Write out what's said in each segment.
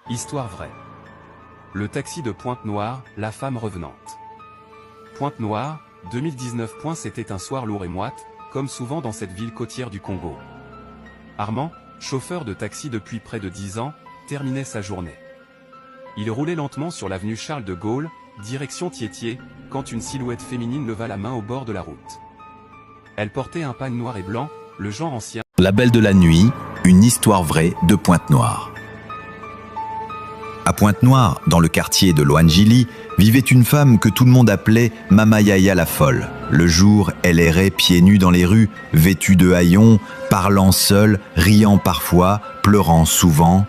Histoire vraie. Le taxi de Pointe-Noire, la femme revenante. Pointe-Noire, 2019. C'était un soir lourd et moite, comme souvent dans cette ville côtière du Congo. Armand, chauffeur de taxi depuis près de 10 ans, terminait sa journée. Il roulait lentement sur l'avenue Charles de Gaulle, direction Thiétié, quand une silhouette féminine leva la main au bord de la route. Elle portait un pagne noir et blanc, le genre ancien. La Belle de la Nuit, une histoire vraie de Pointe-Noire. À Pointe-Noire, dans le quartier de Loandjili, vivait une femme que tout le monde appelait Mama Yaya la folle. Le jour, elle errait pieds nus dans les rues, vêtue de haillons, parlant seule, riant parfois, pleurant souvent.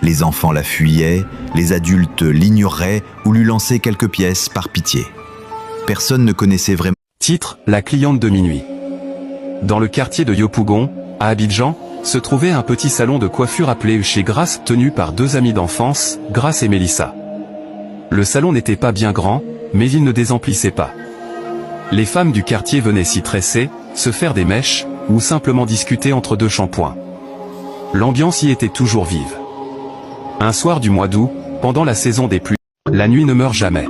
Les enfants la fuyaient, les adultes l'ignoraient ou lui lançaient quelques pièces par pitié. Personne ne connaissait vraiment. Titre, la cliente de minuit. Dans le quartier de Yopougon, à Abidjan, se trouvait un petit salon de coiffure appelé chez Grace, tenu par deux amies d'enfance, Grace et Mélissa. Le salon n'était pas bien grand, mais il ne désemplissait pas. Les femmes du quartier venaient s'y tresser, se faire des mèches, ou simplement discuter entre deux shampoings. L'ambiance y était toujours vive. Un soir du mois d'août, pendant la saison des pluies, la nuit ne meurt jamais.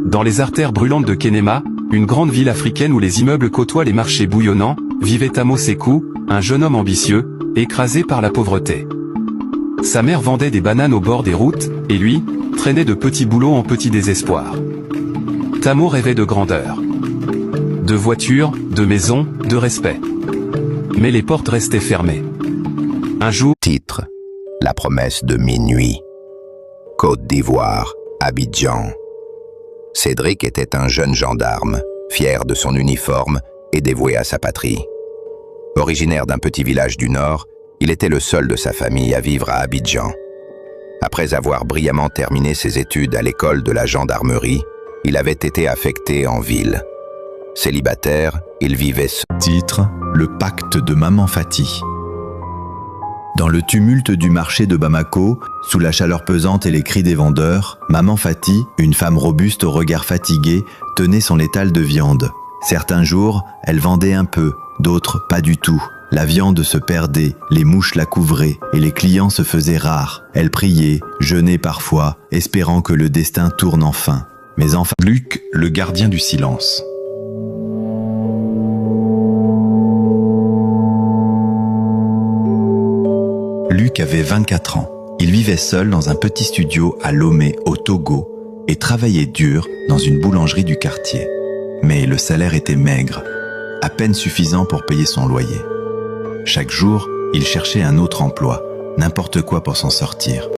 Dans les artères brûlantes de Kenema, une grande ville africaine où les immeubles côtoient les marchés bouillonnants, vivait Amo Sekou, un jeune homme ambitieux, écrasé par la pauvreté. Sa mère vendait des bananes au bord des routes, et lui, traînait de petits boulots en petit désespoir. Tamo rêvait de grandeur. De voitures, de maisons, de respect. Mais les portes restaient fermées. Un jour... Titre, la promesse de minuit. Côte d'Ivoire, Abidjan. Cédric était un jeune gendarme, fier de son uniforme et dévoué à sa patrie. Originaire d'un petit village du Nord, il était le seul de sa famille à vivre à Abidjan. Après avoir brillamment terminé ses études à l'école de la gendarmerie, il avait été affecté en ville. Célibataire, il vivait seul. Titre, le pacte de Maman Fati. Dans le tumulte du marché de Bamako, sous la chaleur pesante et les cris des vendeurs, Maman Fati, une femme robuste au regard fatigué, tenait son étal de viande. Certains jours, elle vendait un peu, d'autres pas du tout. La viande se perdait, les mouches la couvraient et les clients se faisaient rares. Elle priait, jeûnait parfois, espérant que le destin tourne enfin. Mais enfin... Luc, le gardien du silence. Luc avait 24 ans. Il vivait seul dans un petit studio à Lomé, au Togo, et travaillait dur dans une boulangerie du quartier. Mais le salaire était maigre, à peine suffisant pour payer son loyer. Chaque jour, il cherchait un autre emploi, n'importe quoi pour s'en sortir.